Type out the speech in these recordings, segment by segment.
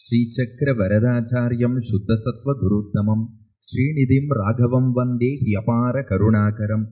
श्रीचक्रवरदाचार्यं शुद्धसत्त्वगुरुत्तमं श्रीनिधिं राघवं वन्दे ह्यपारकरुणाकरम्।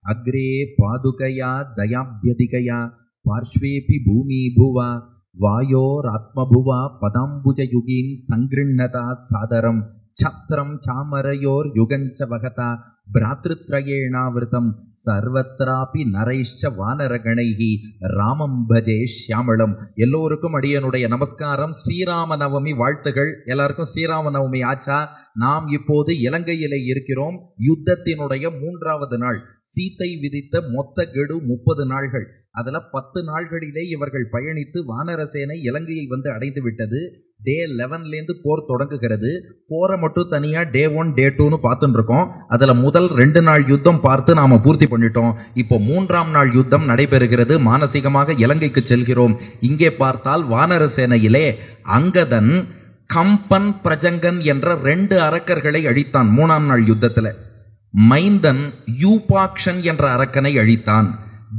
अग्रे पादुकया दयाभ्यधिकया पार्श्वेऽपि भूमिभुवा वायोरात्मभुवा पदाम्बुजयुगीन् सङ्गृह्णता सादरं छत्रं चामरयोर्युगञ्च वहता भ्रातृत्रयेणावृतं சர்வத்ராபி நரைஷ்ச வானரகணைஹி ராமம் பஜே ஷியாமளம். எல்லோருக்கும் அடியனுடைய நமஸ்காரம். ஸ்ரீராம நவமி வாழ்த்துகள். எல்லாருக்கும் ஸ்ரீராம நவமி ஆச்சா? நாம் இப்போது இலங்கையிலே இருக்கிறோம். யுத்தத்தினுடைய 3வது நாள். சீத்தை விதித்த மொத்த கெடு 30 நாள்கள். அதுல 10 நாள்களிலே இவர்கள் பயணித்து வானரசேனை இலங்கையை வந்து அடைந்து விட்டது. டே 11லேருந்து போர் தொடங்குகிறது. போரை மட்டும் தனியா டே 1 டே 2ன்னு பார்த்துட்டு இருக்கோம். அதுல முதல் 2 நாள் யுத்தம் பார்த்து நாம பூர்த்தி பண்ணிட்டோம். இப்போ 3ஆம் நாள் யுத்தம் நடைபெறுகிறது. மானசீகமாக இலங்கைக்கு செல்கிறோம். இங்கே பார்த்தால் வானரசேனையிலே அங்கதன் கம்பன் பிரஜங்கன் என்ற 2 அரக்கர்களை அழித்தான் 3ஆம் நாள் யுத்தத்துல. மைந்தன் யூபாக்ஷன் என்ற அரக்கனை அழித்தான்.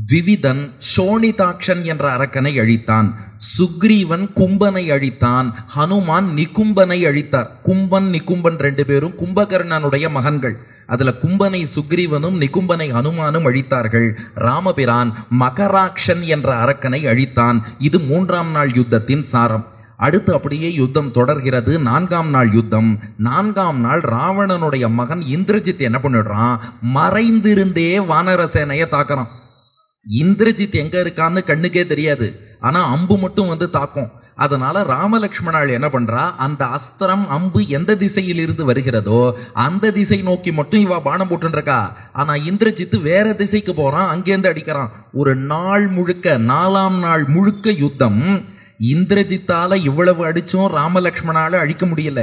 விவிதன் சோனிதாக்ஷன் என்ற அரக்கனை அழித்தான். சுக்ரீவன் கும்பனை அழித்தான். ஹனுமான் நிகும்பனை அழித்தார். கும்பன் நிகும்பன் 2 பேரும் கும்பகர்ணனுடைய மகன்கள். அதுல கும்பனை சுக்ரீவனும் நிகும்பனை ஹனுமானும் அழித்தார்கள். ராமபிரான் மகராக்ஷன் என்ற அரக்கனை அழித்தான். இது 3ஆம் நாள் யுத்தத்தின் சாரம். அடுத்து அப்படியே யுத்தம் தொடர்கிறது. 4ஆம் நாள் யுத்தம். 4ஆம் நாள் ராவணனுடைய மகன் இந்திரஜித் என்ன பண்ணிடுறான்? மறைந்திருந்தே வானரசேனையை தாக்குறான். இந்திரஜித் எங்க இருக்கான்னு கண்ணுக்கே தெரியாது. ஆனா அம்பு மட்டும் வந்து தாக்கும். அதனால ராமலக்ஷ்மணாள் என்ன பண்றா? அந்த அஸ்திரம் அம்பு எந்த திசையில் இருந்து வருகிறதோ அந்த திசை நோக்கி மட்டும் இவ பானம் போட்டுருக்கா. ஆனா இந்திரஜித் வேற திசைக்கு போறான். அங்கேருந்து அடிக்கிறான். ஒரு நாள் முழுக்க 4ஆம் நாள் முழுக்க யுத்தம். இந்திரஜித்தால இவ்வளவு அடிச்சும் ராமலக்ஷ்மணால அழிக்க முடியல.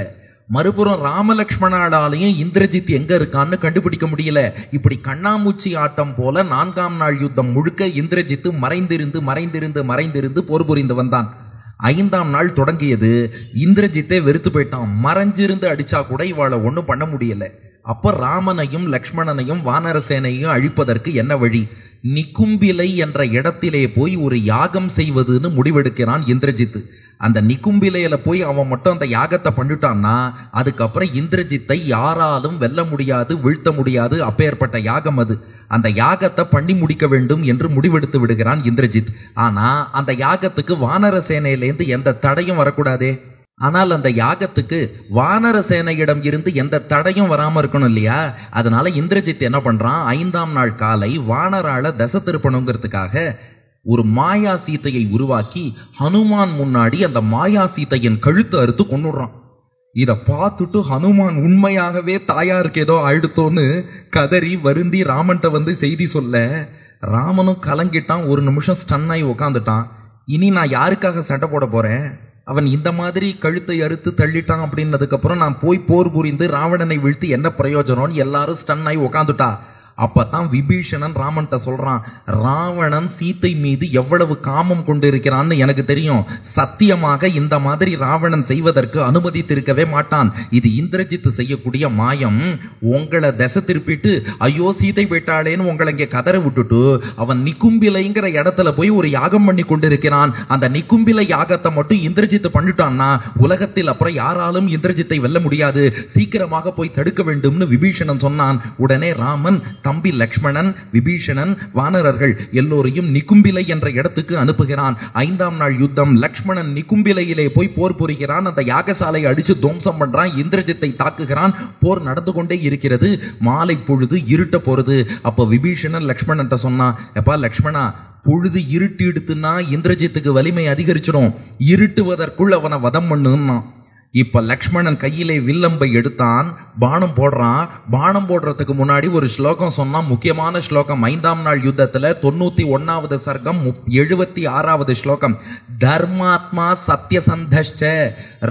மறுபுறம் ராமலக்ஷ்மணாலாலையும் இந்திரஜித் எங்க இருக்கான்னு கண்டுபிடிக்க முடியல. இப்படி கண்ணாமூச்சி ஆட்டம் போல 4ஆம் நாள் யுத்தம் முழுக்க இந்திரஜித் மறைந்திருந்து போர் புரிந்து வந்தான். 5ஆம் நாள் தொடங்கியது. இந்திரஜித்தே வெறுத்து போயிட்டான். மறைஞ்சிருந்து அடிச்சா கூட இவாளை ஒன்றும் பண்ண முடியல. அப்ப ராமனையும் லக்ஷ்மணனையும் வானரசேனையும் அழிப்பதற்கு என்ன வழி? நிகும்பிலை என்ற இடத்திலே போய் ஒரு யாகம் செய்வதுன்னு முடிவெடுக்கிறான் இந்திரஜித். அந்த நிகும்பிலையில போய் அவன் மட்டும் அந்த யாகத்தை பண்ணிட்டான்னா அதுக்கப்புறம் இந்திரஜித்தை யாராலும் வெல்ல முடியாது, வீழ்த்த முடியாது. அப்பேற்பட்ட யாகம் அது. அந்த யாகத்தை பண்ணி முடிக்க வேண்டும் என்று முடிவெடுத்து விடுகிறான் இந்திரஜித். ஆனா அந்த யாகத்துக்கு வானரசேனையிலேருந்து எந்த தடையும் வரக்கூடாதே. ஆனால் அந்த யாகத்துக்கு வானரசேனையிடம் இருந்து எந்த தடையும் வராம இருக்கணும் இல்லையா? அதனால இந்திரஜித் என்ன பண்றான்? 5ஆம் நாள் காலை வானரால தசை திருப்பணுங்கிறதுக்காக ஒரு மாயா சீத்தையை உருவாக்கி ஹனுமான் முன்னாடி அந்த மாயா சீத்தையின் கழுத்தை அறுத்து கொன்னுடுறான். இதை பார்த்துட்டு ஹனுமான் உண்மையாகவே தாயாருக்கு ஏதோ ஆயிடுத்தோன்னு கதறி வருந்தி ராமன்ட்ட வந்து செய்தி சொல்ல, ராமனும் கலங்கிட்டான். ஒரு நிமிஷம் ஸ்டன் ஆகி உக்காந்துட்டான். இனி நான் யாருக்காக சண்டை போட போறேன்? அவன் இந்த மாதிரி கழுத்தை அறுத்து தள்ளிட்டான் அப்படின்னதுக்கு அப்புறம் நான் போய் போர் புரிந்து ராவணனை வீழ்த்தி என்ன பிரயோஜனம்னு எல்லாரும் ஸ்டன் ஆகி உக்காந்துட்டா. அப்பதான் விபீஷணன் ராமன்ட்ட சொல்றான், ராவணன் சீத்தை மீது எவ்வளவு காமம் கொண்டு இருக்கிறான்னு எனக்கு தெரியும். சத்தியமாக இந்த மாதிரி ராவணன் செய்வதற்கு அனுமதித்திருக்கவே மாட்டான். இது இந்திரஜித் செய்யக்கூடிய மாயம். உங்களை திசை திருப்பிட்டு ஐயோ சீதை போயிட்டாளேன்னு உங்களை இங்க கதற விட்டுட்டு அவன் நிகும்பிலைங்கிற இடத்துல போய் ஒரு யாகம் பண்ணி கொண்டிருக்கிறான். அந்த நிகும்பிலை யாகத்தை மட்டும் இந்திரஜித் பண்ணிட்டான்னா உலகத்தில் அப்புறம் யாராலும் இந்திரஜித்தை வெல்ல முடியாது. சீக்கிரமாக போய் தடுக்க வேண்டும்னு விபீஷணன் சொன்னான். உடனே ராமன் தம்பி லக்ஷ்மணன், விபீஷணன், வானரர்கள் எல்லோரையும் நிகும்பிலை என்ற இடத்துக்கு அனுப்புகிறான். 5ஆம் நாள் யுத்தம். லக்ஷ்மணன் நிகும்பிலையிலே போய் போர் புரிகிறான். அந்த யாகசாலை அடிச்சு துவம்சம் பண்றான். இந்திரஜித்தை தாக்குகிறான். போர் நடந்து கொண்டே இருக்கிறது. மாலை பொழுது இருட்ட போறது. அப்ப விபீஷணன் லக்ஷ்மணன் சொன்னான், எப்பா லக்ஷ்மணா, பொழுது இருட்டு எடுத்துன்னா இந்திரஜித்துக்கு வலிமை அதிகரிச்சிடும். இருட்டுவதற்குள் அவனை வதம் பண்ணுன்னா. இப்ப லக்ஷ்மணன் கையிலே வில்லம்பை எடுத்தான். பானம் போடுறான். பானம் போடுறதுக்கு முன்னாடி ஒரு ஸ்லோகம் சொன்னா, முக்கியமான ஸ்லோகம். 5ஆம் நாள் யுத்தத்துல 91வது சர்க்கம் 76வது ஸ்லோகம். தர்மாத்மா சத்யசந்தஷ்ச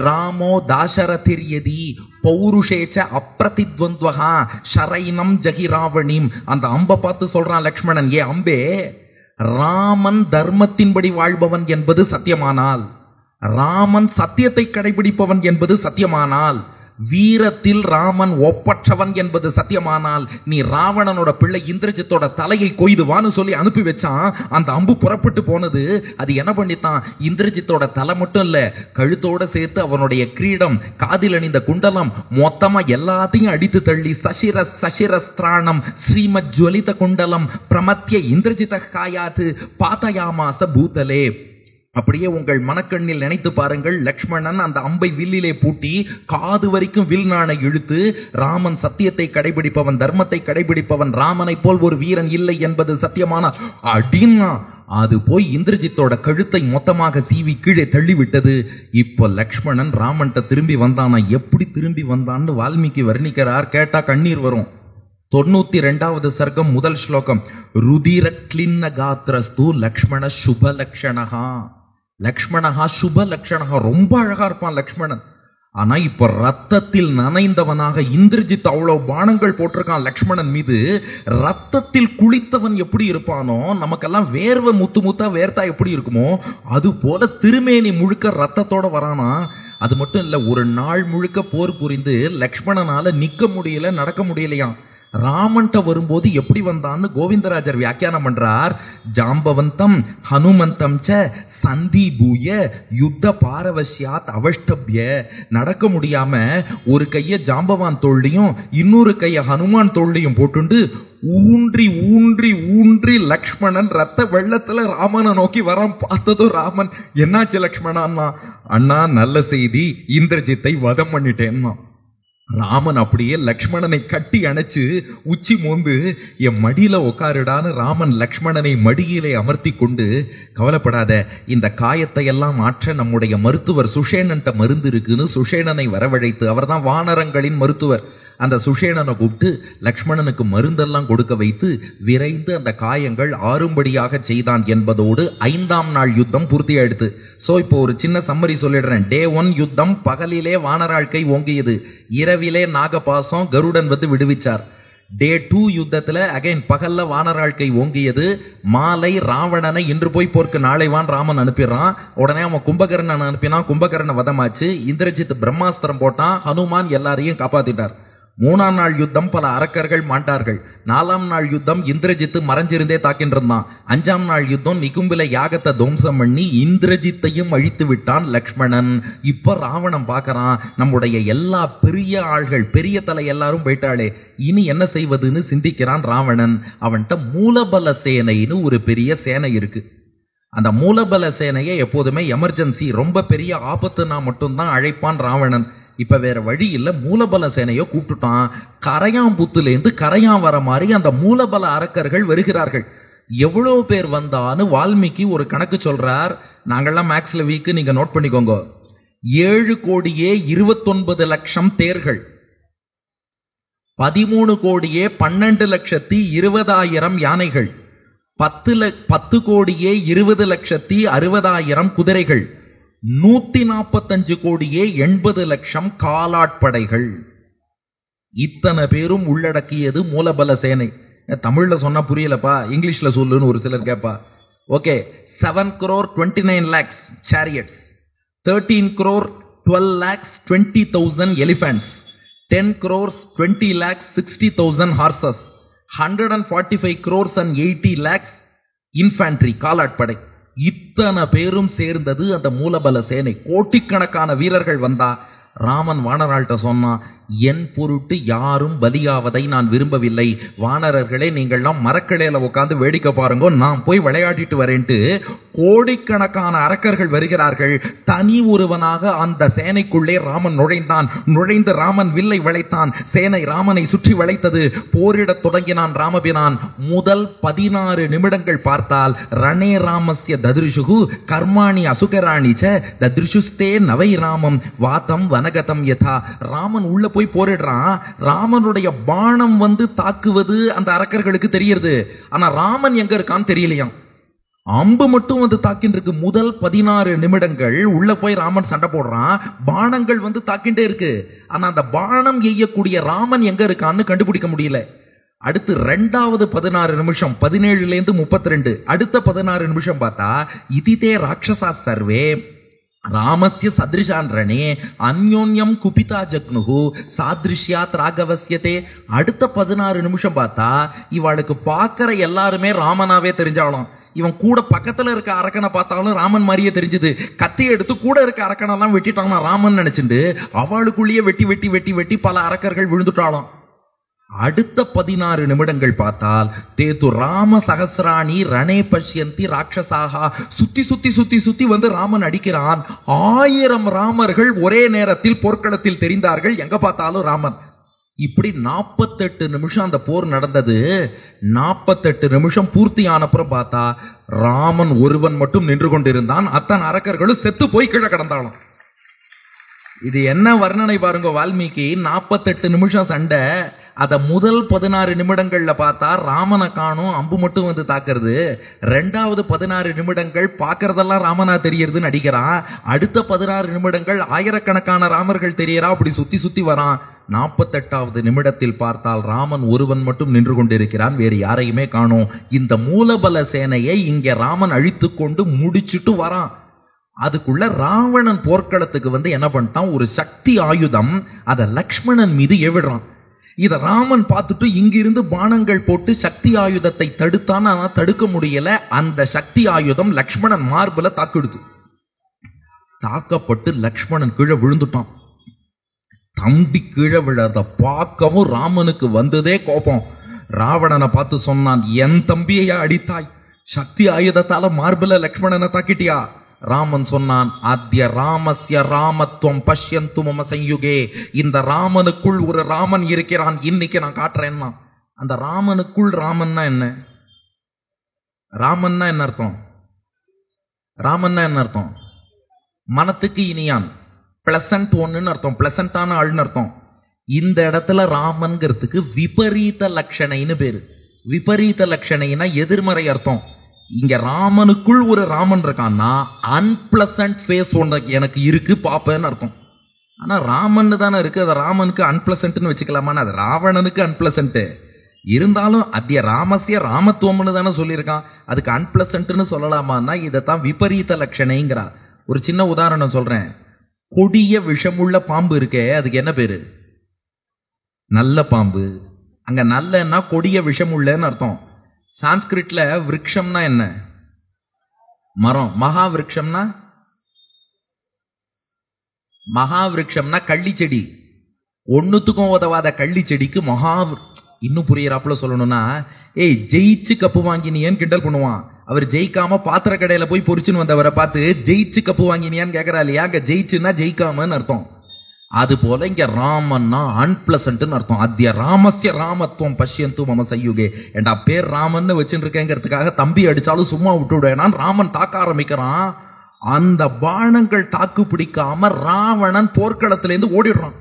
ராமோ தாசரதிர்யதி பௌருஷேச்ச அப்ரதித்வந்த்வஹா ஷரைனம் ஜகிராவணிம். அந்த அம்பை பார்த்து சொல்றான் லக்ஷ்மணன், ஏ அம்பே, ராமன் தர்மத்தின்படி வாழ்பவன் என்பது சத்தியமானால், ராமன் சத்தியத்தை கடைபிடிப்பவன் என்பது சத்தியமானால், வீரத்தில் ராமன் ஒப்பற்றவன் என்பது சத்தியமானால் நீ ராவணனோட பிள்ளை இந்திரஜித்தோட தலையை கொய்துவான்னு சொல்லி அனுப்பி வச்சான். அந்த அம்பு புறப்பட்டு போனது. அது என்ன பண்ணித்தான், இந்திரஜித்தோட தலை மட்டும் இல்ல, கழுத்தோட சேர்த்து அவனுடைய கிரீடம், காதில் அணிந்த குண்டலம், மொத்தமா எல்லாத்தையும் அடித்து தள்ளி சசிரஸ்திராணம் ஸ்ரீமத் ஜுவலித குண்டலம் பிரமத்திய இந்திரஜித காயாது பாத்தயாமாச பூதலே. அப்படியே உங்கள் மனக்கண்ணில் நினைத்து பாருங்கள், லக்ஷ்மணன் அந்த அம்பை வில்லிலே பூட்டி காது வரைக்கும் வில் நாணை இழுத்து, ராமன் சத்தியத்தை கடைபிடிப்பவன், தர்மத்தை கடைபிடிப்பவன், ராமனை போல் ஒரு வீரன் இல்லை என்பது சத்தியமான அப்படின்னா அது போய் இந்திரஜித்தோட கழுத்தை மொத்தமாக சீவி கீழே தள்ளிவிட்டது. இப்போ லக்ஷ்மணன் ராமன்ட்ட திரும்பி வந்தானா? எப்படி திரும்பி வந்தான்னு வால்மீகி வர்ணிக்கிறார். கேட்டா கண்ணீர் வரும். 92வது சர்க்கம் முதல் ஸ்லோகம். ருதிர கிளின்ன காத்ரஸ்து லக்ஷ்மண சுபலக்ஷணஹா. லக்ஷ்மணஹா சுபலக்ஷணஹா, ரொம்ப அழகா இருப்பான் லக்ஷ்மணன். ஆனா இப்ப ரத்தத்தில் நனைந்தவனாக இந்திரஜித் அவ்வளவு பானங்கள் போட்டிருக்கான் லக்ஷ்மணன் மீது. ரத்தத்தில் குளித்தவன் எப்படி இருப்பானோ, நமக்கெல்லாம் வேர்வை முத்து முத்தா வேர்த்தா எப்படி இருக்குமோ அது போல திருமேனி முழுக்க ரத்தத்தோட வரானா. அது மட்டும் இல்ல, ஒரு நாள் முழுக்க போர் புரிந்து லக்ஷ்மணனால நிக்க முடியல, நடக்க முடியலையாம். ராமன்ட்ட வரும்போது எப்படி வந்தான்னு கோவிந்தராஜர் வியாக்கியானம் பண்றார். ஜாம்பவந்தம் ஹனுமந்தம் ச சந்திபூய யுத்த பாரவசியாத் அவஷ்டபிய. நடக்க முடியாம ஒரு கைய ஜாம்பவான் தோள்லையும் இன்னொரு கைய ஹனுமான் தோள்லையும் போட்டுண்டு ஊன்றி ஊன்றி ஊன்றி லக்ஷ்மணன் ரத்த வெள்ளத்துல ராமனை நோக்கி வரான். பார்த்ததும் ராமன், என்னாச்சு லக்ஷ்மணா? அண்ணா நல்ல செய்தி, இந்திரஜித்தை வதம் பண்ணிட்டேன்னா. ராமன் அப்படியே லக்ஷ்மணனை கட்டி அணைச்சு உச்சி மோந்து, என் மடியில உட்காருடான்னு ராமன் லக்ஷ்மணனை மடியிலே அமர்த்தி கொண்டு, கவலைப்படாத, இந்த காயத்தை எல்லாம் மாற்ற நம்முடைய மருத்துவர் சுஷேனன்ட்ட மருந்து இருக்குன்னு சுஷேனனை வரவழைத்து, அவர் தான் வானரங்களின் மருத்துவர், அந்த சுஷேனனை கூப்பிட்டு லக்ஷ்மணனுக்கு மருந்தெல்லாம் கொடுக்க வைத்து விரைந்து அந்த காயங்கள் ஆறும்படியாக செய்தான் என்பதோடு 5ஆம் நாள் யுத்தம் பூர்த்தியாயிடுது. சோ இப்போ ஒரு சின்ன சம்மரி சொல்லிடுறேன். டே 1 யுத்தம், பகலிலே வானராழ்க்கை ஓங்கியது, இரவிலே நாகபாசம் கருடன் வந்து விடுவிச்சார். டே 2 யுத்தத்துல அகைன் பகல்ல வானராழ்க்கை ஓங்கியது. மாலை ராவணனை இன்று போய் போர்க்கு நாளை வான் ராமன் அனுப்பிடுறான். உடனே அவன் கும்பகர்ணன் அனுப்பினான், கும்பகர்ண வதமாச்சு. இந்திரஜித் பிரம்மாஸ்திரம் போட்டான், ஹனுமான் எல்லாரையும் காப்பாத்திட்டார். 3ஆம் நாள் யுத்தம், பல அரக்கர்கள் மாண்டார்கள். 4ஆம் நாள் யுத்தம், இந்திரஜித்து மறைஞ்சிருந்தே தாக்கின்றிருந்தான். 5ஆம் நாள் யுத்தம், நிகும்பில யாகத்தை துவம்சம் பண்ணி இந்திரஜித்தையும் அழித்து விட்டான் லக்ஷ்மணன். இப்ப ராவணன் பார்க்கறான், நம்முடைய எல்லா பெரிய ஆள்கள், பெரிய தலை எல்லாரும் போயிட்டாளே, இனி என்ன செய்வதுன்னு சிந்திக்கிறான் ராவணன். அவன்கிட்ட மூலபல சேனைன்னு ஒரு பெரிய சேனை இருக்கு. அந்த மூலபல சேனையை எப்போதுமே எமர்ஜென்சி, ரொம்ப பெரிய ஆபத்துனா மட்டும்தான் அழைப்பான் ராவணன். இப்ப வேற வழி இல்ல, மூலபல சேனையோ கூப்பிட்டுட்டான். கரையாம்புத்துலேருந்து கரையான் வர மாதிரி அந்த மூலபல அரக்கர்கள் வருகிறார்கள். எவ்வளவு பேர் வந்தான்னு வால்மீகி ஒரு கணக்கு சொல்றார். நாங்கள்லாம் மேக்ஸ்ல வீக்கு, நீங்க நோட் பண்ணிக்கோங்க. 7,29,00,000 தேர்கள், 13,12,20,000 யானைகள், 10,20,60,000 குதிரைகள், 145,80,00,000 காலாட்படைகள். இத்தனை பேரும் உள்ளடக்கியது மூலபல சேனை. தமிழ்ல சொன்னா புரியலப்பா, இங்கிலீஷ்ல சொல்லுன்னு ஒரு சிலர் கேட்பா. Okay, 7,29,00,000 chariots, 13,12,20,000 elephants, 10,20,60,000 horses, 145,80,00,000 infantry காலாட்படை. இத்தனை பேரும் சேர்ந்தது அந்த மூலபல சேனை. கோட்டிக்கணக்கான வீரர்கள் வந்தா. ராமன் வானராள்கிட்ட சொன்னான், என் பொருட்டு யாரும் பலியாவதை நான் விரும்பவில்லை. வானரர்களே, நீங்கள்லாம் மரக்கிளையில உட்காந்து வேடிக்கை பாருங்க, நான் போய் விளையாடிட்டு வரேன்ட்டு கோடிக்கணக்கான அரக்கர்கள் வருகிறார்கள். தனி ஒருவனாக அந்த சேனைக்குள்ளே ராமன் நுழைந்தான். நுழைந்து ராமன் வில்லை வளைத்தான். சேனை ராமனை சுற்றி வளைத்தது. போரிடத் தொடங்கினான் ராமபிரான். முதல் 16 நிமிடங்கள் பார்த்தால் ரணே ராமஸ்ய ததிருஷுகு கர்மாணி அசுகராணி ச ததிருஷுஸ்தே நவை ராமம் வாதம் வனகதம் யதா. ராமன் உள்ள போய் போரிடுறான். ராமனுடைய பாணம் வந்து தாக்குவது அந்த அரக்கர்களுக்கு தெரியுது. ஆனா ராமன் எங்க இருக்கான்னு தெரியலையாம். அம்பு மட்டும் வந்து தாக்கின்னு இருக்கு. முதல் 16 நிமிடங்கள் உள்ள போய் ராமன் சண்டை போடுறான். பாணங்கள் வந்து தாக்கிண்டே இருக்கு. ஆனா அந்த பாணம் எய்யக்கூடிய ராமன் எங்க இருக்கான்னு கண்டுபிடிக்க முடியல. அடுத்து 2வது 16 நிமிஷம், 17லேருந்து 32, அடுத்த 16 நிமிஷம் பார்த்தா, இதிதே ராட்சசா சர்வே ராமஸ்ய சத்ரிஷான் ரணே அந்யோன்யம் குபிதா ஜக்னுகு சாத்ரிஷ்யாத் ராகவஸ்யதே. அடுத்த 16 நிமிஷம் பார்த்தா இவளுக்கு பார்க்கிற எல்லாருமே ராமனாவே தெரிஞ்சாலும், இவன் கூட பக்கத்துல இருக்க அரக்கனை பார்த்தாலும் ராமன் மாதிரியே தெரிஞ்சது. கத்தி எடுத்து கூட இருக்க அரக்கனெல்லாம் வெட்டிட்டானா ராமன் நினைச்சுட்டு அவளுக்குள்ளேயே வெட்டி வெட்டி வெட்டி வெட்டி பல அரக்கர்கள் விழுந்துட்டாலும். அடுத்த 16 நிமிடங்கள் பார்த்தால் தேது ராம சகசிராணி ரணே பஷ்யந்தி ராட்சசாகா. சுத்தி சுத்தி சுத்தி சுத்தி வந்து ராமன் அடிக்கிறான். 1000 ராமர்கள் ஒரே நேரத்தில் போர்க்களத்தில் தெரிந்தார்கள். எங்க பார்த்தாலும் ராமன். இப்படி 48 நிமிஷம் அந்த போர் நடந்தது. 48 நிமிஷம் பூர்த்தி ஆனப்புறம் பார்த்தா ராமன் ஒருவன் மட்டும் நின்று கொண்டிருந்தான். அத்தனை அரக்கர்களும் செத்து போய் கீழே கிடந்தாலும். இது என்ன வர்ணனை பாருங்க வால்மீகி. 48 நிமிஷம் சண்டை. அத முதல் 16 நிமிடங்கள்ல பார்த்தா ராமனை காணும், அம்பு மட்டும் வந்து தாக்குறது. 2வது 16 நிமிடங்கள் பாக்குறதெல்லாம் ராமனா தெரியறதுன்னு அடிக்கிறான். அடுத்த 16 நிமிடங்கள் ஆயிரக்கணக்கான ராமர்கள் தெரியறா. அப்படி சுத்தி சுத்தி வரான். 48வது நிமிடத்தில் பார்த்தால் ராமன் ஒருவன் மட்டும் நின்று கொண்டிருக்கிறான், வேறு யாரையுமே காணோம். இந்த மூலபல சேனையை இங்கே ராமன் அழித்து கொண்டு முடிச்சுட்டு வரான். அதுக்குள்ள ராவணன் போர்க்களத்துக்கு வந்து என்ன பண்ணிட்டான், ஒரு சக்தி ஆயுதம் அதை லக்ஷ்மணன் மீது ஏவிடுறான். இத ராமன் பார்த்துட்டு இங்கிருந்து பானங்கள் போட்டு சக்தி ஆயுதத்தை தடுத்தான். ஆனா தடுக்க முடியல. அந்த சக்தி ஆயுதம் லக்ஷ்மணன் மார்புல தாக்கிடுது. தாக்கப்பட்டு லக்ஷ்மணன் கீழே விழுந்துட்டான். தம்பி கீழே விழாத பார்க்கவும் ராமனுக்கு வந்ததே கோபம். ராவணனை பார்த்து சொன்னான், என் தம்பியை அடித்தாய், சக்தி ஆயுதத்தால மார்புல லக்ஷ்மணனை தாக்கிட்டியா? ராமன் சொன்னான், அத்ய ராமஸ்ய ராமத்துவம் பஷ்யந்து மம சயுகே. இந்த ராமனுக்குள் ஒரு ராமன் இருக்கிறான், இன்னைக்கு நான் காட்டுறேன்னா. அந்த ராமனுக்குள் ராமன்னா என்ன? ராமன்னா என்ன அர்த்தம்? ராமன்னா என்ன அர்த்தம்? மனத்துக்கு இனியான், பிளசன்ட் ஒன்னுன்னு அர்த்தம், பிளசன்டான ஆள்னு அர்த்தம். இந்த இடத்துல ராமன்கிறதுக்கு விபரீத லட்சணைன்னு பேரு. விபரீத லட்சணைனா எதிர்மறை அர்த்தம். இங்க ராமனுக்குள் ஒரு ராமன் இருக்கான்னா அன்பிளசன்ட் ஃபேஸ் ஒன்று எனக்கு இருக்கு பாப்பேன்னு அர்த்தம். ஆனா ராமன் தானே இருக்கு, அது ராமனுக்கு அன்பிளசன்ட்னு வச்சுக்கலாமான்னு? அது ராவணனுக்கு அன்பிளசன்ட் இருந்தாலும் அத்திய ராமஸ்ய ராமத்துவம்னு தானே சொல்லியிருக்கான். அதுக்கு அன்பிளசன்ட்னு சொல்லலாமான்னா இதைத்தான் விபரீத லட்சணைங்கிறா. ஒரு சின்ன உதாரணம் சொல்றேன். கொடிய விஷமுள்ள பாம்பு இருக்கே, அதுக்கு என்ன பேரு? நல்ல பாம்பு. அங்க நல்லன்னா கொடிய விஷமுள்ளன்னு அர்த்தம். சான்ஸ்கிரிட்ல விருட்சம்னா என்ன? மரம். மகாவிருட்சம்னா மகாவிருட்சம்னா கள்ளி செடி. ஒன்னுத்துக்கும் உதவாத கள்ளி செடிக்கு இன்னும் புரியறாப்புல சொல்லணும்னா, ஏய் ஜெயிச்சு கப்பு வாங்கினியன்னு கிண்டல் பண்ணுவான். அவர் ஜெயிக்காம பாத்திர கடையில போய் பொறிச்சுன்னு வந்தவரை பார்த்து ஜெயிச்சு கப்பு வாங்கினியான்னு கேட்கறா இல்லையா? அங்க ஜெயிச்சுன்னா ஜெயிக்காமன்னு அர்த்தம். அது போல இங்க ராமன்னா அன்பிளசன்ட்னு அர்த்தம். அத்ய ராமஸ்ய ராமத்துவம் பஷ்யந்து மம சயுகே. ஏண்டா பேர் ராமன்னு வச்சுட்டு இருக்கேங்கிறதுக்காக தம்பி அடிச்சாலும் சும்மா விட்டுவிடுவேன். ராமன் தாக்க ஆரம்பிக்கிறான். அந்த பானங்கள் தாக்கு பிடிக்காம ராவணன் போர்க்களத்திலேருந்து ஓடிடுறான்.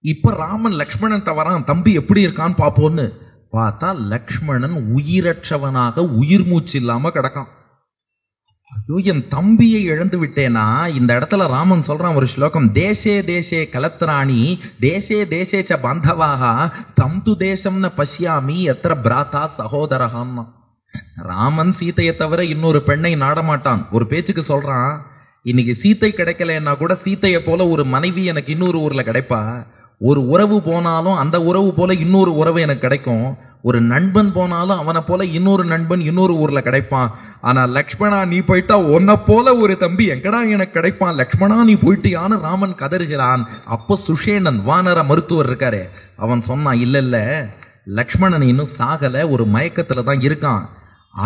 இப்ப ராமன் லக்ஷ்மணன் வரான், தம்பி எப்படி இருக்கான்னு பாப்போன்னு பார்த்தா லக்ஷ்மணன் உயிரற்றவனாக உயிர் மூச்சு இல்லாம கிடக்கான். ஐயோ, என் தம்பியை இழந்து விட்டேனா? இந்த இடத்துல ராமன் சொல்றான் ஒரு ஸ்லோகம், தேசே தேசே கலத்ராணி தேசே தேசே ச பாந்தவாக தம் து தேசம்னு பஷ்யாமி எத்திர பிராத்தா சகோதரகான்னா. ராமன் சீத்தையை தவிர இன்னொரு பெண்ணை நாடமாட்டான். ஒரு பேச்சுக்கு சொல்றான், இன்னைக்கு சீத்தை கிடைக்கலன்னா கூட சீத்தையை போல ஒரு மனைவி எனக்கு இன்னொரு ஊர்ல கிடைப்பா. ஒரு உறவு போனாலும் அந்த உறவு போல இன்னொரு உறவு எனக்கு கிடைக்கும். ஒரு நண்பன் போனாலும் அவனை போல இன்னொரு நண்பன் இன்னொரு ஊர்ல கிடைப்பான். ஆனா லக்ஷ்மணா நீ போயிட்டா உன்னை போல ஒரு தம்பி எங்கடா எனக்கு கிடைப்பான்? லக்ஷ்மணா நீ போயிட்டியான்னு ராமன் கதறுகிறான். அப்போ சுஷேனன் வானர மருத்துவர் இருக்காரு, அவன் சொன்னான், இல்ல இல்ல லக்ஷ்மணன் இன்னும் சாகல, ஒரு மயக்கத்துல தான் இருக்கான்.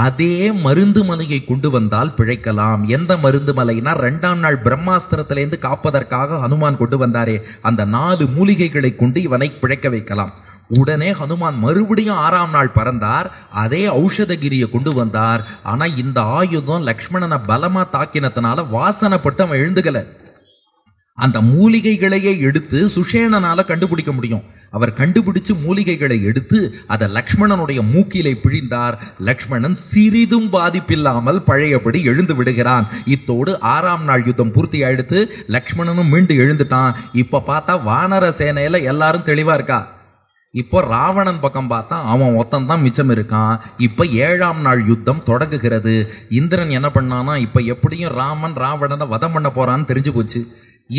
அதே மருந்து மலையை கொண்டு வந்தால் பிழைக்கலாம். எந்த மருந்து மலைனா 2ஆம் நாள் பிரம்மாஸ்திரத்திலேருந்து காப்பதற்காக ஹனுமான் கொண்டு வந்தாரே, அந்த 4 மூலிகைகளை கொண்டு இவனை பிழைக்க வைக்கலாம். உடனே ஹனுமான் மறுபடியும் 6ஆம் நாள் பறந்தார். அதே ஔஷதகிரியை கொண்டு வந்தார். ஆனா இந்த ஆயுதம் லக்ஷ்மணனை பலமா தாக்கினதுனால வாசனைப்பட்டு அவன் எழுந்துகல. அந்த மூலிகைகளையே எடுத்து சுஷேனனால கண்டுபிடிக்க முடியும். அவர் கண்டுபிடிச்சு மூலிகைகளை எடுத்து அதை லக்ஷ்மணனுடைய மூக்கிலை பிழிந்தார். லக்ஷ்மணன் சிறிதும் பாதிப்பில்லாமல் பழையபடி எழுந்து விடுகிறான். இத்தோடு 6ஆம் நாள் யுத்தம் பூர்த்தி ஆயிடுத்து. லக்ஷ்மணனும் மீண்டு எழுந்துட்டான். இப்ப பார்த்தா வானர சேனையில எல்லாரும் தெளிவா இருக்கா. இப்போ ராவணன் பக்கம் பார்த்தா அவன் ஒத்தந்தான் மிச்சம் இருக்கான். இப்ப 7ஆம் நாள் யுத்தம் தொடங்குகிறது. இந்திரன் என்ன பண்ணானா, இப்ப எப்படியும் ராமன் ராவணனை வதம் பண்ண போறான்னு தெரிஞ்சு போச்சு.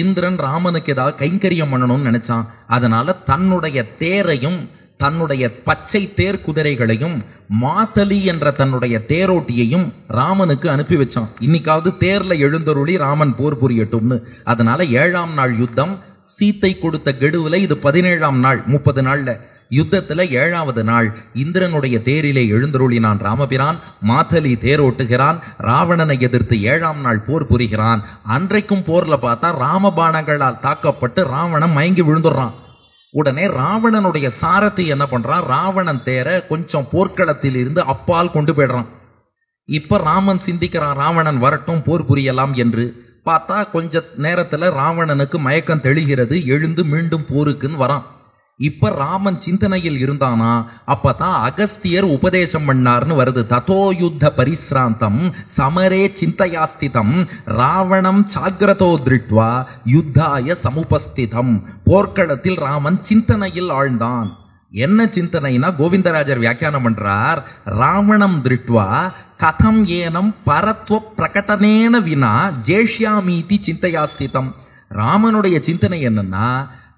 இந்திரன் ராமனுக்கு ஏதாவது கைங்கரியம் பண்ணணும்னு நினைச்சான். அதனால தன்னுடைய தேரையும் தன்னுடைய பச்சை தேர் குதிரைகளையும் மாத்தலி என்ற தன்னுடைய தேரோட்டியையும் ராமனுக்கு அனுப்பி வச்சான். இன்னைக்காவது தேர்ல எழுந்தருளி ராமன் போர் புரியட்டும்னு. அதனால 7ஆம் நாள் யுத்தம். சீத்தை கொடுத்த கெடுவுல இது 17ஆம் நாள். 30 நாள்ல யுத்தத்துல 7வது நாள் இந்திரனுடைய தேரிலே எழுந்தருளினான் ராமபிரான். மாத்தலி தேரோட்டுகிறான். ராவணனை எதிர்த்து 7ஆம் நாள் போர் புரிகிறான். அன்றைக்கும் போர்ல பார்த்தா ராமபாணங்களால் தாக்கப்பட்டு ராவணன் மயங்கி விழுந்துடுறான். உடனே ராவணனுடைய சாரதி என்ன பண்றான், ராவணன் தேர கொஞ்சம் போர்க்களத்தில் இருந்து அப்பால் கொண்டு போயிடுறான். இப்ப ராமன் சிந்திக்கிறான், ராவணன் வரட்டும் போர் புரியலாம் என்று. பார்த்தா கொஞ்ச நேரத்துல ராவணனுக்கு மயக்கம் தெளிகிறது. எழுந்து மீண்டும் போருக்குன்னு வரான். இப்ப ராமன் சிந்தனையில் இருந்தானா, அப்பதான் அகஸ்தியர் உபதேசம் பண்ணார்னு வருது. ததோ யுத்த பரிசிராந்தம் சமரே சிந்தையாஸ்திதம் ராவணம் சாக்ரதோ திருட்வா யுத்தாய சமுபஸ்திதம். போர்க்களத்தில் ராமன் சிந்தனையில் ஆழ்ந்தான். என்ன சிந்தனைனா, கோவிந்தராஜர் வியாக்கியானம் பண்றார், ராவணம் திருட்வா கதம் ஏனம் பரத்வ பிரகடனேன வினா ஜேஷ்யாமீதி சிந்தையாஸ்திதம். ராமனுடைய சிந்தனை என்னன்னா,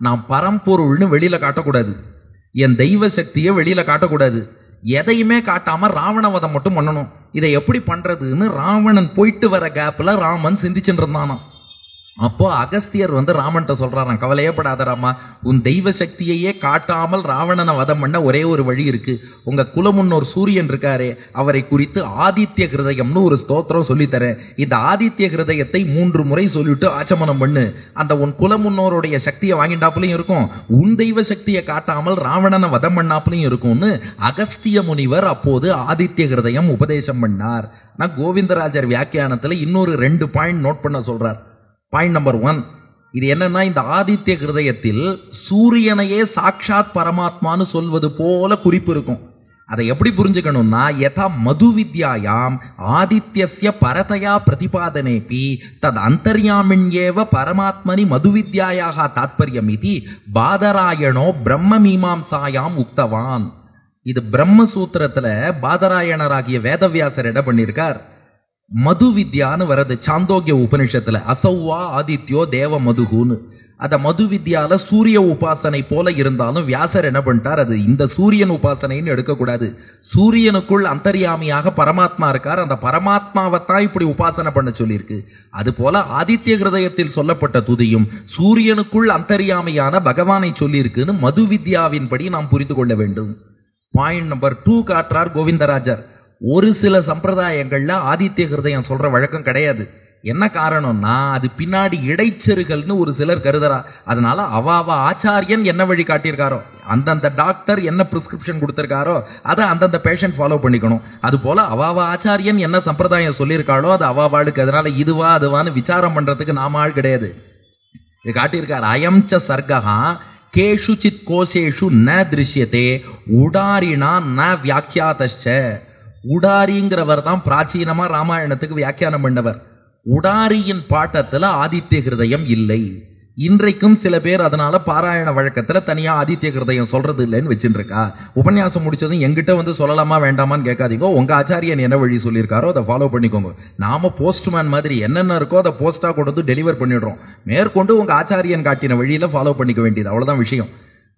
நான் பரம்பொருள்னு வெளியில காட்டக்கூடாது, என் தெய்வ சக்தியை வெளியில காட்டக்கூடாது, எதையுமே காட்டாம ராவணவதம் மட்டும் பண்ணணும். இதை எப்படி பண்றதுன்னு ராவணன் போயிட்டு வர கேப்ல ராமன் சிந்திச்சுட்டு இருந்தானா. அப்போ அகஸ்தியர் ராமன்ட்ட சொல்றாராம், கவலையே படாத ராமா, உன் தெய்வ சக்தியையே காட்டாமல் ராவணனை வதம் பண்ண ஒரே ஒரு வழி இருக்கு. உங்க குலமுன்னோர் சூரியன் இருக்காரே, அவரை குறித்து ஆதித்ய ஹிருதயம்னு ஒரு ஸ்தோத்திரம் சொல்லித்தரேன். இந்த ஆதித்ய ஹிருதயத்தை 3 முறை சொல்லிட்டு ஆச்சமனம் பண்ணு. அந்த உன் குலமுன்னோருடைய சக்தியை வாங்கிட்டாப்புலையும் இருக்கும், உன் தெய்வ சக்தியை காட்டாமல் ராவணனை வதம் பண்ணாப்புலையும் இருக்கும்னு அகஸ்திய முனிவர் அப்போது ஆதித்ய ஹிருதயம் உபதேசம் பண்ணார். நான் கோவிந்தராஜர் வியாக்கியானத்துல இன்னொரு 2 பாயிண்ட் நோட் பண்ண சொல்றார். பாயிண்ட் நம்பர் 1, இது என்னன்னா, இந்த ஆதித்ய ஹிருதயத்தில் சூரியனையே சாட்சாத் பரமாத்மான்னு சொல்வது போல குறிப்பு இருக்கும். அதை எப்படி புரிஞ்சுக்கணும்னா, யதா மது வித்யாயாம் ஆதித்யஸ்ய பரதயா பிரதிபாதனேபி தத் அந்தர்யாமிண்யேவ பரமாத்மனி மது வித்யாயாக தாத்பர்யமிதி பாதராயணோ பிரம்ம மீமாம்சாயாம் உக்தவான். இது பிரம்மசூத்திரத்துல பாதராயணராகிய வேதவியாசர் என்ன பண்ணியிருக்கார், மது வித்யான்னு வரது சாந்தோக்கிய உபனிஷத்துல. அசௌவா ஆதித்யோ தேவ மதுகுன்னு. அத மது வித்யால சூரிய உபாசனை போல இருந்தாலும் வியாசர் என்ன பண்ணிட்டார், அது இந்த சூரியன் உபாசனைன்னு எடுக்கக்கூடாது. சூரியனுக்குள் அந்தர்யாமியாக பரமாத்மா இருக்கார், அந்த பரமாத்மாவைத்தான் இப்படி உபாசனை பண்ண சொல்லியிருக்கு. அது போல ஆதித்ய ஹிருதயத்தில் சொல்லப்பட்ட துதியும் சூரியனுக்குள் அந்தர்யாமியான பகவானை சொல்லியிருக்குன்னு மது வித்யாவின் படி நாம் புரிந்து கொள்ள வேண்டும். பாயிண்ட் நம்பர் 2 காட்டுறார் கோவிந்தராஜர். ஒரு சில சம்பிரதாயங்கள்ல ஆதித்ய ஹிருதயம் சொல்ற வழக்கம் கிடையாது. என்ன காரணம்னா, அது பின்னாடி இடைச்செருகல்னு ஒரு சிலர் கருதுறா. அதனால அவாவா ஆச்சாரியன் என்ன வழி காட்டியிருக்காரோ, அந்தந்த டாக்டர் என்ன பிரிஸ்கிரிப்ஷன் கொடுத்திருக்காரோ அதை அந்தந்த பேஷண்ட் ஃபாலோ பண்ணிக்கணும். அது போல அவாவா ஆச்சாரியன் என்ன சம்பிரதாயம் சொல்லியிருக்காளோ அது அவாவாளுக்கு. அதனால இதுவா அதுவான்னு விசாரம் பண்றதுக்கு நாம ஆள் கிடையாது. இது காட்டியிருக்கார். அயம் ச சர்கஹா கேஷுசித் கோசேஷு ந திருஷ்யத்தே உடாரினா ந வியாக்கியாதச்ச. உடாரிங்கிறவர் தான் பிராச்சீனமா ராமாயணத்துக்கு வியாக்கியானம் பண்ணவர். உடாரியின் பாட்டத்துல ஆதித்ய ஹிருதயம் இல்லை. இன்றைக்கும் சில பேர் அதனால பாராயண வழக்கத்துல தனியா ஆதித்ய ஹிருதயம் சொல்றது இல்லைன்னு வச்சுட்டு இருக்கா. உபன்யாசம் முடிச்சதும் எங்கிட்ட சொல்லலாமா வேண்டாமான்னு கேட்காதீங்க. உங்க ஆச்சாரியன் என்ன வழி சொல்லியிருக்காரோ அதை ஃபாலோ பண்ணிக்கோங்க. நாம போஸ்ட்மேன் மாதிரி என்னென்ன இருக்கோ அதை போஸ்டா கொண்டு டெலிவர் பண்ணிடுறோம். மேற்கொண்டு உங்க ஆச்சாரியன் காட்டின வழியில ஃபாலோ பண்ணிக்க வேண்டியது, அவ்வளவுதான் விஷயம்.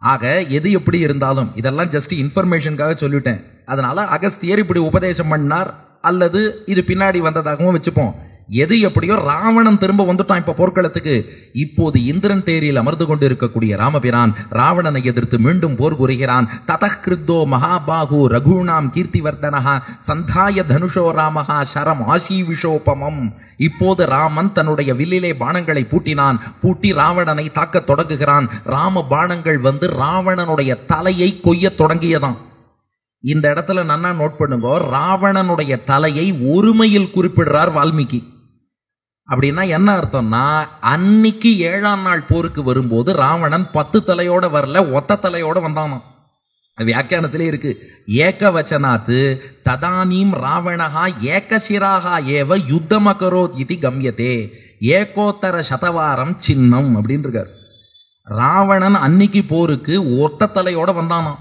ஆக எது எப்படி இருந்தாலும் இதெல்லாம் ஜஸ்ட் இன்ஃபர்மேஷனுக்காக சொல்லிட்டேன். அதனால அகஸ்தியர் இப்படி உபதேசம் பண்ணார், அல்லது இது பின்னாடி வந்ததாகவும் வச்சுப்போம். எது எப்படியோ ராவணன் திரும்ப வந்துட்டான் இப்ப போர்க்களத்துக்கு. இப்போது இந்திரன் தேரில் அமர்ந்து கொண்டு இருக்கக்கூடிய ராமபிரான் ராவணனை எதிர்த்து மீண்டும் போர் புரிகிறான். ததக்ருத்தோ மகாபாகு ரகுணாம் கீர்த்திவர்தனஹா சந்தாய தனுஷோ ராமஹா சரம் ஆசீவிஷோபமம். இப்போது ராமன் தன்னுடைய வில்லிலே பாணங்களை பூட்டி ராவணனை தாக்க தொடங்குகிறான். ராம பாணங்கள் ராவணனுடைய தலையை கொய்ய தொடங்கியதான். இந்த இடத்துல நன்னா நோட் பண்ணுங்க, ராவணனுடைய தலையை ஒருமையில் குறிப்பிடுறார் வால்மீகி. அப்படின்னா என்ன அர்த்தம்னா, அன்னைக்கு 7ஆம் நாள் போருக்கு வரும்போது ராவணன் 10 தலையோட வரல, ஒத்த தலையோட வந்தானாம். வியாக்கியானத்திலே இருக்கு. ஏக வச்சனாத்து ததானீம் ராவணஹா ஏகசிராகா ஏவ யுத்தமகரோத் இது கம்யதே ஏகோத்தர சதவாரம் சின்னம் அப்படின்னு இருக்கார். ராவணன் அன்னைக்கு போருக்கு ஒத்த தலையோட வந்தானாம்.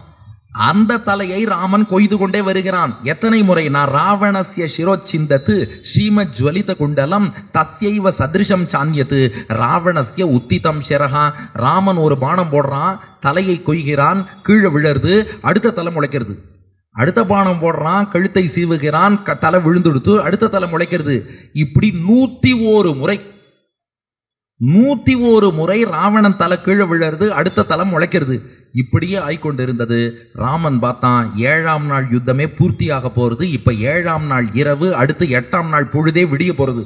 அந்த தலையை ராமன் கொய்து கொண்டே வருகிறான். எத்தனை முறை? நான் ராவணஸ்ய சிரோச்சிந்தத்து ஸ்ரீமத் ஜுவலித குண்டலம் தஸ்யைவ சதிருஷம் சான்யத்து ராவணஸ்ய உத்திதம் ஷரஹா. ராமன் ஒரு பானம் போடுறான், தலையை கொய்கிறான், கீழே விழருது, அடுத்த தலை முளைக்கிறது. அடுத்த பானம் போடுறான், கழுத்தை சீவுகிறான், தலை விழுந்துடுத்து, அடுத்த தலை முளைக்கிறது. இப்படி 101 முறை ராவணன் தலை கீழே விழறது, அடுத்த தலை முளைக்கிறது. இப்படியே ஆய்கொண்டிருந்தது. ராமன் பார்த்தான், 7ஆம் நாள் யுத்தமே பூர்த்தியாக போறது. இப்ப 7ஆம் நாள் இரவு, அடுத்து 8ஆம் நாள் பொழுதே விடிய போறது.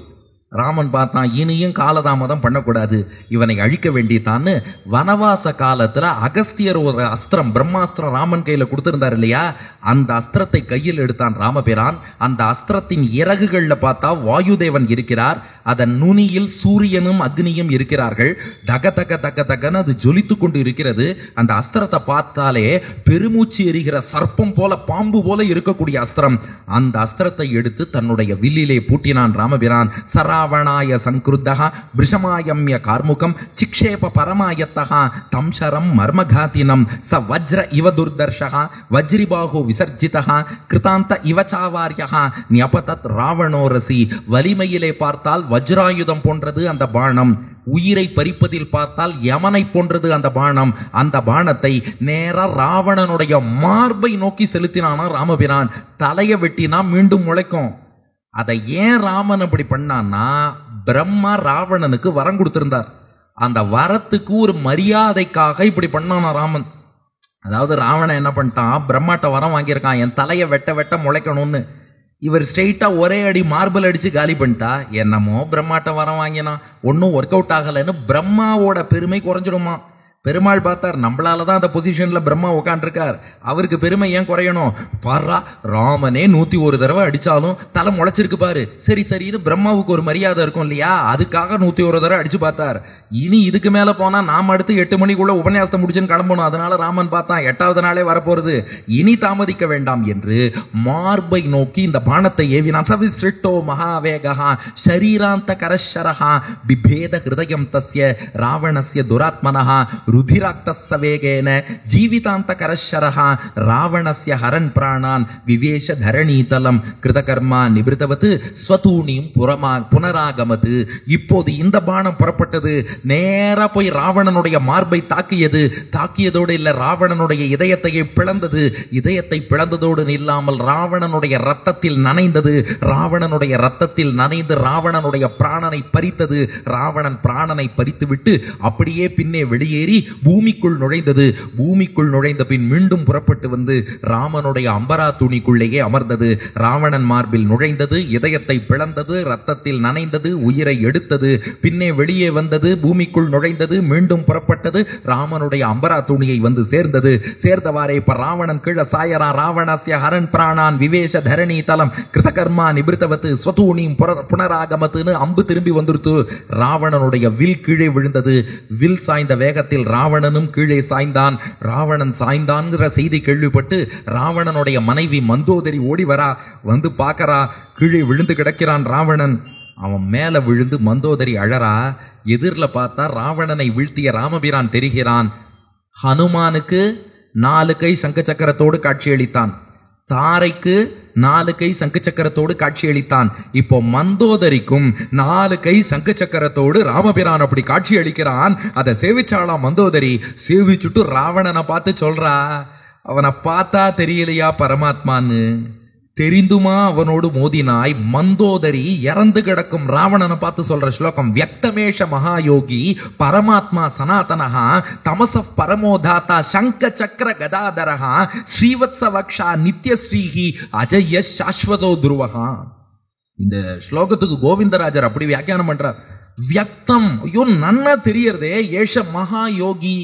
ராமன் பார்த்தான், இனியும் காலதாமதம் பண்ணக்கூடாது, இவனை அழிக்க வேண்டியதான்னு வனவாச காலத்துல அகஸ்தியர் ஒரு அஸ்திரம், பிரம்மாஸ்திரம் ராமன் கையில கொடுத்திருந்தார் இல்லையா, அந்த அஸ்திரத்தை கையில் எடுத்தான் ராமபிரான். அந்த அஸ்திரத்தின் இறகுகள்ல பார்த்தா வாயுதேவன் இருக்கிறார், அதன் நுனியில் சூரியனும் அக்னியும் இருக்கிறார்கள். தக தக தக தகன்னு அது ஜொலித்து கொண்டு இருக்கிறது. அந்த அஸ்திரத்தை பார்த்தாலே பெருமூச்சு எரிகிற சர்ப்பம் போல, பாம்பு போல இருக்கக்கூடிய அஸ்திரம். அந்த அஸ்திரத்தை எடுத்து தன்னுடைய வில்லிலே பூட்டினான் ராமபிரான். சராவணாய சங்கிருத்தஹ பிருஷமாயம்ய கார்முகம் சிக்ஷேப பரமாயத்தஹ தம்சரம் மர்மகாதினம் ச வஜ்ர இவ துர்தர்ஷஹ வஜ்ரிபாஹு விசர்ஜிதஹ கிருதாந்த இவச்சாவார்யஹ ஞபதத் ராவணோரசி. வலிமையிலே பார்த்தால் வஜ்ராயுதம் போன்றது அந்த பாணம், உயிரை பறிப்பதில் பார்த்தால் யமனை போன்றது அந்த பாணம். அந்த பாணத்தை நேரா ராவணனுடைய மார்பை நோக்கி செலுத்தினானா ராமபிரான். தலையை வெட்டினா மீண்டும் முளைக்கும். அதை ஏன் ராமன் அப்படி பண்ணான்னா, பிரம்மா ராவணனுக்கு வரம் கொடுத்திருந்தார். அந்த வரத்துக்கு ஒரு மரியாதைக்காக இப்படி பண்ணானா ராமன். அதாவது ராவணன் என்ன பண்ணிட்டான், பிரம்மாட்ட வரம் வாங்கியிருக்கான், என் தலையை வெட்ட வெட்ட முளைக்கணும்னு. இவர் ஸ்ட்ரெயிட்டா ஒரே அடி மார்பிள் அடிச்சு காலி பண்ணிட்டா. என்னமோ பிரம்மாட்ட வரம் வாங்கினா, ஒன்னும் ஒர்க் அவுட் ஆகலைன்னு பிரம்மாவோட பெருமை குறைஞ்சிடுமா. பெருமாள் பார்த்தார், நம்மளாலதான் அந்த பொசிஷன்ல பிரம்மா உட்காந்துருக்கார், அவருக்கு பெருமை ஏன் குறையணும். பாரா, ராமனே 101 தடவை அடிச்சாலும் தலை முளைச்சிருக்கு பாரு. சரி சரின்னு பிரம்மாவுக்கு ஒரு மரியாதை இருக்கும் இல்லையா, அதுக்காக 101 தடவை அடிச்சு பார்த்தார். இனி இதுக்கு மேல போனா நாம் அடுத்து 8 மணிக்குள்ள உபன்யாசத்தை முடிச்சுன்னு கிளம்பணும். அதனால ராமன் பார்த்தான், 8வது நாளே வரப்போறது, இனி தாமதிக்க வேண்டாம் என்று மார்பை நோக்கி இந்த பானத்தை ஏவினான். சவிஸ்ருட்டோ மகாவேகா ஷரீராந்த கரஷரஹா பிபேத ஹிருதயம் தஸ்ய ராவணஸ்ய துராத்மனஹா ருதிராக்தஸ்ஸ வேகேன ஜீவிதாந்த கரஷரஹா ராவணஸ்ய ஹரன் பிராணான் விவேஷ தரணீதலம் கிருதகர்மா நிபிருதவத்து ஸ்வதூணியும் புனராகமது. இப்போது இந்த பானம் புறப்பட்டது, நேரா போய் ராவணனுடைய மார்பை தாக்கியது. தாக்கியதோடு இல்ல, ராவணனுடைய இதயத்தையே பிளந்தது. இதயத்தை பிளந்ததோடு இல்லாமல் ராவணனுடைய ரத்தத்தில் நனைந்தது. ராவணனுடைய ரத்தத்தில் நனைந்து ராவணனுடைய பிராணனை பறித்தது. ராவணன் பிராணனை பறித்துவிட்டு அப்படியே பின்னே வெளியேறி பூமிக்குள் நுழைந்தது. பூமிக்குள் நுழைந்த பின் மீண்டும் புறப்பட்டு வந்து ராமனுடைய அம்பரா துணிக்குள்ளேயே அமர்ந்தது. ராவணன் மார்பில் நுழைந்தது, இதயத்தை பிளந்தது, ரத்தத்தில் நனைந்தது, உயிரை எடுத்தது, பின்னே வெளியே வந்தது, பூமிக்குள் நுழைந்தது, மீண்டும் புறப்பட்டது, ராமனுடைய அம்பரா துணியை வந்து சேர்ந்தது. சேர்ந்தவாறே இப்ப ராவணன் கீழ சாயரா. ராவணஸ்ய ஹரன் பிராணான் விவேஷ தரணி தலம் கிருதகர்மா நிபிருத்தவத்து ஸ்வதூணியும் புனராகமத்துன்னு அம்பு திரும்பி வந்துருத்து. ராவணனுடைய வில் கீழே விழுந்தது. வில் சாய்ந்த வேகத்தில் ராவணனும் கீழே சாய்ந்தான். ராவணன் சாய்ந்தான்கிற செய்தி கேள்விப்பட்டு ராவணனுடைய மனைவி மந்தோதரி ஓடி வரா. வந்து பார்க்கறா, கீழே விழுந்து கிடக்கிறான் ராவணன். அவன் மேல விழுந்து மந்தோதரி அழறா. எதிரில் பார்த்தா ராவணனை வீழ்த்திய ராமபிரான் தெரிகிறான். ஹனுமானுக்கு 4 கை சங்க சக்கரத்தோடு காட்சியளித்தான். தாரைக்கு 4 கை சங்கு சக்கரத்தோடு காட்சியளித்தான். இப்போ மந்தோதரிக்கும் 4 கை சங்கு சக்கரத்தோடு ராமபிரான் அப்படி காட்சி அளிக்கிறான். அதை சேவிச்சாளாம் மந்தோதரி. சேவிச்சுட்டு ராவணனை பார்த்து சொல்றா, அவனை பார்த்தா தெரியலையா பரமாத்மான்னு, தெரிந்துமா அவனோடு மோதினாய். மந்தோதரி இறந்து கிடக்கும் ராவணனை பார்த்து சொல்ற ஸ்லோகம், வியக்தமேஷ மகாயோகி பரமாத்மா சனாதனஹா தமசப் பரமோதாத்தா சங்க சக்கர கதாதரஹா ஸ்ரீவத்ஸ வக்ஷா நித்யஸ்ரீஹி அஜய சாஸ்வதோ துருவஹா. இந்த ஸ்லோகத்துக்கு கோவிந்தராஜர் அப்படி வியாக்கியானம் பண்றார். வியக்தம், ஐயோ நன்னா தெரியறதே, ஏஷ மகாயோகி.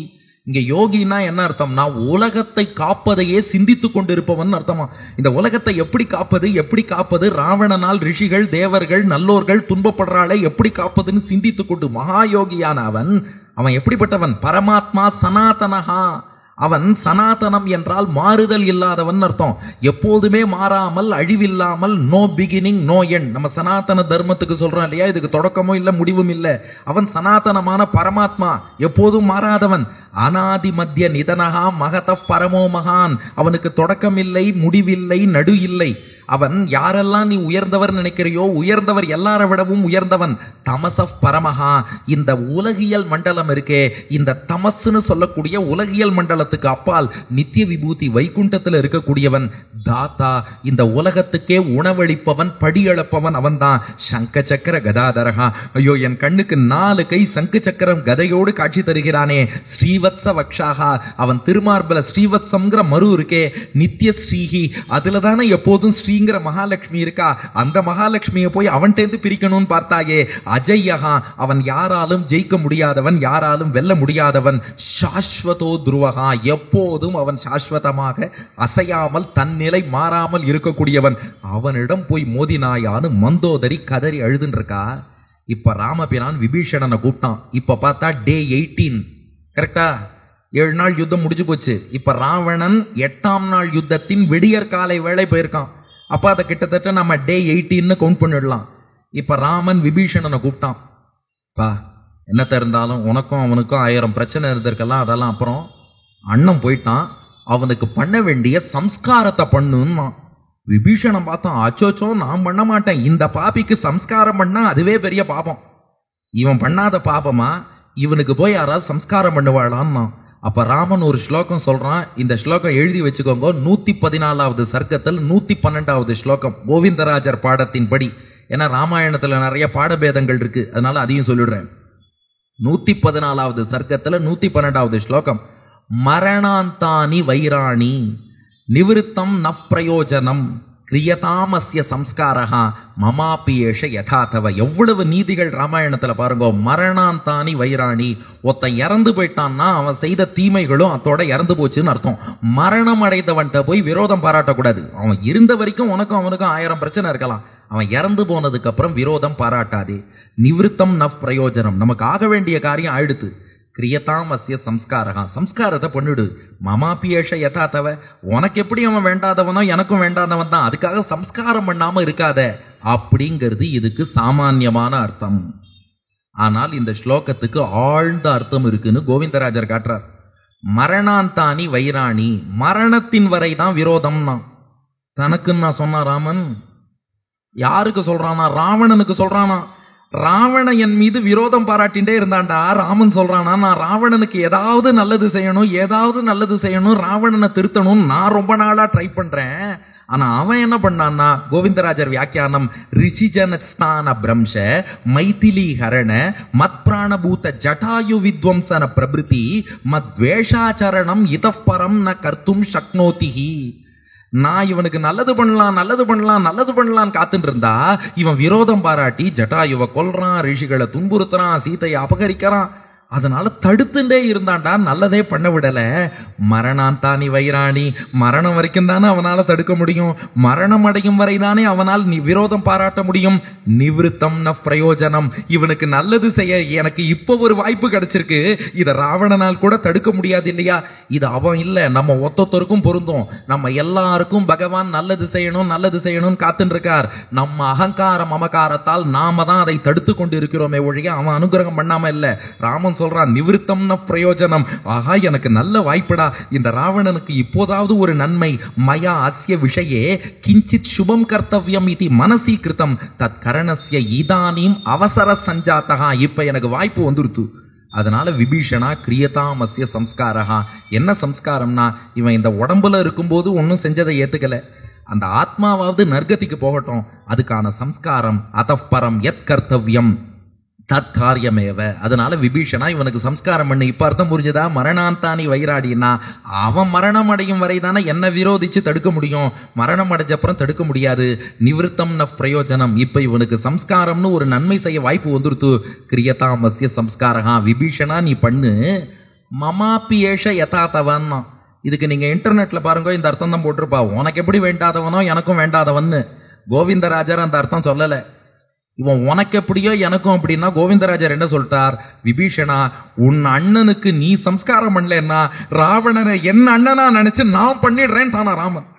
இங்க யோகினா என்ன அர்த்தம்னா, உலகத்தை காப்பதையே சிந்தித்து கொண்டிருப்பவன் அர்த்தமா. இந்த உலகத்தை எப்படி காப்பது, எப்படி காப்பது, ராவணனால் ரிஷிகள் தேவர்கள் நல்லோர்கள் துன்பப்படுறாளே எப்படி காப்பதுன்னு சிந்தித்து கொண்டு மகாயோகியான அவன் எப்படிப்பட்டவன், பரமாத்மா சனாதனஹா, அவன் சனாதனம் என்றால் மாறுதல் இல்லாதவன் அர்த்தம். எப்போதுமே மாறாமல், அழிவில்லாமல், நோ பிகினிங் நோ எண்ட். நம்ம சனாதன தர்மத்துக்கு சொல்றோம் இல்லையா, இதுக்கு தொடக்கமும் இல்லை முடிவும் இல்லை. அவன் சனாதனமான பரமாத்மா, எப்போதும் மாறாதவன். அநாதி மத்திய நிதனகா மகத பரமோ மகான். அவனுக்கு தொடக்கம் இல்லை, முடிவில்லை, நடு இல்லை. அவன் யாரெல்லாம் நீ உயர்ந்தவர் நினைக்கிறையோ, உயர்ந்தவர் எல்லாரை விடவும் உயர்ந்தவன். தமசப் பரமஹா. இந்த உலகியல் மண்டலம் இருக்கே, இந்த தமசுன்னு சொல்லக்கூடிய உலகியல் மண்டலத்துக்கு அப்பால் நித்திய விபூதி வைகுண்டத்தில் இருக்கக்கூடியவன். தாத்தா, இந்த உலகத்துக்கே உணவளிப்பவன், படியளப்பவன் அவன் தான். சங்க சக்கர கதாதரகா. ஐயோ, என் கண்ணுக்கு 4 கை சங்கு சக்கரம் கதையோடு காட்சி தருகிறானே. ஸ்ரீவத்ச வக்ஷாகா. அவன் திருமார்பல ஸ்ரீவத்சம்ங்கிற மரு இருக்கே, நித்திய ஸ்ரீஹி. அதுல தானே எப்போதும் ஸ்ரீங்கிற மகாலட்சுமி இருக்கா. அந்த மகாலட்சுமியை போய் அவன்கிட்ட பிரிக்கணும்னு பார்த்தாயே. அஜய்யகா. அவன் யாராலும் ஜெயிக்க முடியாதவன், யாராலும் வெல்ல முடியாதவன். சாஸ்வதோ துருவகா. எப்போதும் அவன் சாஸ்வதமாக அசையாமல், தன் நிலை மாறாமல் இருக்கக்கூடியவன். அவனிடம் போய் மோதினாயான்னு மந்தோதரி கதறி அழுதுன்னு இருக்கா. இப்ப ராமபிரான் விபீஷணனை கூப்பிட்டான். இப்ப பார்த்தா டே 18, கரெக்டா? 7 நாள் யுத்தம் முடிஞ்சு போச்சு. இப்ப ராவணன் 8ஆம் நாள் யுத்தத்தின் விடியற் காலை வேளை போயிருக்கான். அப்ப அதை கிட்டத்தட்ட நம்ம டே 18 கவுண்ட் பண்ணிடலாம். இப்ப ராமன் விபீஷணனை கூப்பிட்டான். பா, என்னத்த இருந்தாலும் உனக்கும் அவனுக்கும் 1000 பிரச்சனை இருந்திருக்கலாம், அதெல்லாம் அப்புறம். அண்ணன் போயிட்டான், அவனுக்கு பண்ண வேண்டிய சம்ஸ்காரத்தை பண்ணுன்னா. விபீஷணன் பார்த்தான். அச்சோச்சோ, நான் பண்ண மாட்டேன். இந்த பாபிக்கு சம்ஸ்காரம் பண்ணா அதுவே பெரிய பாபம். இவன் பண்ணாத பாபமா, இவனுக்கு போய் யாராவது சம்ஸ்காரம் பண்ணுவாளான்னா. அப்ப ராமன் ஒரு ஸ்லோகம் சொல்றான். இந்த ஸ்லோகம் எழுதி வச்சுக்கோங்க. 114வது சர்க்கத்தில் 112வது ஸ்லோகம், கோவிந்தராஜர் பாடத்தின் படி. ஏன்னா ராமாயணத்துல நிறைய பாடபேதங்கள் இருக்கு, அதனால அதையும் சொல்லிடுறேன். 114வது சர்க்கத்துல 112வது ஸ்லோகம். மரணாந்தானி வைராணி நிவிருத்தம் நஃப் பிரயோஜனம் கிரியதாமஸ்ய சம்ஸ்காரஹா மமாபியேஷ யதாதவ. எவ்வளவு நீதிகள் ராமாயணத்துல பாருங்க. மரணாந்தானி வைராணி. ஒருத்தன் இறந்து போயிட்டான்னா அவன் செய்த தீமைகளும் அதோட இறந்து போச்சுன்னு அர்த்தம். மரணம் அடைந்தவன்கிட்ட போய் விரோதம் பாராட்டக்கூடாது. அவன் இருந்த வரைக்கும் உனக்கும் அவனுக்கும் 1000 பிரச்சனை இருக்கலாம். அவன் இறந்து போனதுக்கு அப்புறம் விரோதம் பாராட்டாதே. நிவிருத்தம் நஃப் பிரயோஜனம். நமக்கு ஆக வேண்டிய காரியம் ஆயிடுத்து. கிரியதாமஸ்ய சம்ஸ்காரகா. சம்ஸ்காரத்தை பண்ணிடு. மமாபியேஷ யதாதவ. உனக்கு எப்படி அவன் வேண்டாதவனோ எனக்கும் வேண்டாதவன் தான். அதுக்காக சம்ஸ்காரம் பண்ணாம இருக்காத அப்படிங்கிறது இதுக்கு சாமான்யமான அர்த்தம். ஆனால் இந்த ஸ்லோகத்துக்கு ஆழ்ந்த அர்த்தம் இருக்குன்னு கோவிந்தராஜர் காட்டுறார். மரணாந்தானி வைராணி. மரணத்தின் வரை தான் விரோதம்னா. தனக்குன்னு நான் சொன்னா ராமன் யாருக்கு சொல்றானா? ராவணனுக்கு சொல்றானா. ராவணன் என் மீது விரோதம் பாராட்டின்டே இருந்தான்டா. ராமன் சொல்றானா, நான் ராவணனுக்கு ஏதாவது நல்லது செய்யணும், ராவணனை திருத்தணும் நான் ரொம்ப நாளா ட்ரை பண்றேன். ஆனா அவன் என்ன பண்ணான்னா, கோவிந்தராஜர் வியாக்கியானம், ரிஷிஜனஸ்தான பிரம்ச மைதிலி ஹரண மத் பிராணபூத ஜட்டாயு வித்வம்சன பிரபிருதி மத்வேஷாச்சரணம் இதப்பரம் ந கர்த்தும் சக்னோதிஹி. நான் இவனுக்கு நல்லது பண்ணலாம் காத்துட்டு இருந்தா இவன் விரோதம் பாராட்டி ஜட்டாயுவை கொல்றான், ரிஷிகளை துன்புறுத்துறான், சீதையை அபகரிக்கிறான். அதனால தடுத்துட்டே இருந்தான்டா, நல்லதே பண்ண விடல. மரணாந்தானி வைராணி. மரணம் வரைக்கும் தானே அவனால தடுக்க முடியும். மரணம் அடையும் வரை தானே அவனால் விரோதம் பாராட்ட முடியும். நிவிருத்தம் ந பிரயோஜனம். இவனுக்கு நல்லது செய்ய எனக்கு இப்போ ஒரு வாய்ப்பு கிடைச்சிருக்கு. இதை ராவணனால் கூட தடுக்க முடியாது இல்லையா? இது அவன் இல்லை, நம்ம ஒத்தொத்தருக்கும் பொருந்தும். நம்ம எல்லாருக்கும் பகவான் நல்லது செய்யணும் காத்துட்டு இருக்கார். நம்ம அகங்கார மமகாரத்தால் நாம தான் அதை தடுத்து கொண்டு இருக்கிறோமே ஒழிய அவன் அனுகிரகம் பண்ணாம இல்ல. ராமன் சொல்றான், நிவிருத்தம் ந பிரயோஜனம். ஆஹா, எனக்கு நல்ல வாய்ப்புடா. இந்த ராவணனுக்கு இப்போதாவது ஒரு நன்மை. மயா அஸ்ய விஷயே கிஞ்சித் சுபம் கர்த்தவ்யம் இது மனசி கிருதம் தத் கரணஸ்ய இதானீம் அவசர சஞ்சாத்தகா. இப்ப எனக்கு வாய்ப்பு வந்துருத்து. அதனால விபீஷணா கிரியதாமஸ்ய சம்ஸ்காரஹா. என்ன சம்ஸ்காரம்னா, இவன் இந்த உடம்புல இருக்கும்போது ஒன்னும் செஞ்சதை ஏத்துக்கல. அந்த ஆத்மாவாவது நர்கதிக்கு போகட்டும். அதுக்கான சம்ஸ்காரம் அதப்பரம் யத் கர்த்தவ்யம் தற்காரியமேவ. அதனால விபீஷணா இவனுக்கு சம்ஸ்காரம் பண்ணு. இப்ப அர்த்தம் புரிஞ்சதா? மரணாந்தானி வைராடினா அவன் மரணம் அடையும் வரை தானே என்ன விரோதிச்சு தடுக்க முடியும். மரணம் அடைஞ்ச அப்புறம் தடுக்க முடியாது. நிவிருத்தம் ந பிரயோஜனம். இப்ப இவனுக்கு சம்ஸ்காரம்னு ஒரு நன்மை செய்ய வாய்ப்பு வந்துருத்து. கிரியதாமஸ்ய சம்ஸ்காரஹா. விபீஷணா நீ பண்ணு. மமாபி ஏஷ யதாதவன்னா. இதுக்கு நீங்க இன்டர்நெட்ல பாருங்க, இந்த அர்த்தம் தான் போட்டிருப்பா. உனக்கு எப்படி வேண்டாதவனோ எனக்கும் வேண்டாதவன்னு. கோவிந்தராஜர் அந்த அர்த்தம் சொல்லல. இவன் உனக்கு எப்படியோ எனக்கும் அப்படின்னா கோவிந்தராஜர் என்ன சொல்லிட்டார், விபீஷணா உன் அண்ணனுக்கு நீ சம்ஸ்காரம் பண்ணலன்னா ராவணனை என் அண்ணனா நினைச்சு நான் பண்ணிடுறேன் தானா ராமன்.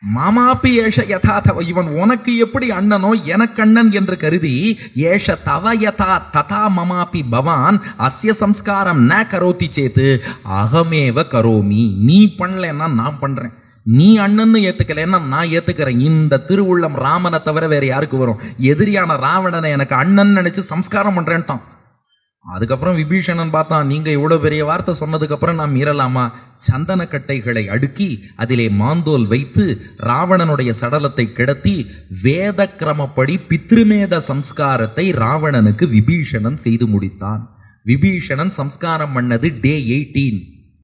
மாமாப்பி ஏஷ யதாதவ, இவன் உனக்கு எப்படி அண்ணனோ எனக்கு அண்ணன் என்று கருதி ஏஷ தவ யதா ததா மமாப்பி பவான் அஸ்ய சம்ஸ்காரம் ந கரோதி சேத்து அகமேவ கரோமி. நீ பண்ணலன்னா நான் பண்றேன், நீ அண்ணன்னு ஏத்துக்கலன்னா நான் ஏத்துக்கிறேன். இந்த திருவுள்ளம் ராமனை தவிர வேற யாருக்கு வரும்? எதிரியான ராவணனை எனக்கு அண்ணன் நினைச்சு சம்ஸ்காரம் பண்றேன்ட்டான். அதுக்கப்புறம் விபீஷணன் பார்த்தான், நீங்க இவ்வளவு பெரிய வார்த்தை சொன்னதுக்கு அப்புறம் நான் மீறலாமா? சந்தன கட்டைகளை அடுக்கி அதிலே மாந்தோல் வைத்து ராவணனுடைய சடலத்தை கிடத்தி வேத கிரமப்படி பித்ருமேத சம்ஸ்காரத்தை ராவணனுக்கு விபீஷணன் செய்து முடித்தான். விபீஷணன் சம்ஸ்காரம் பண்ணது டே 18.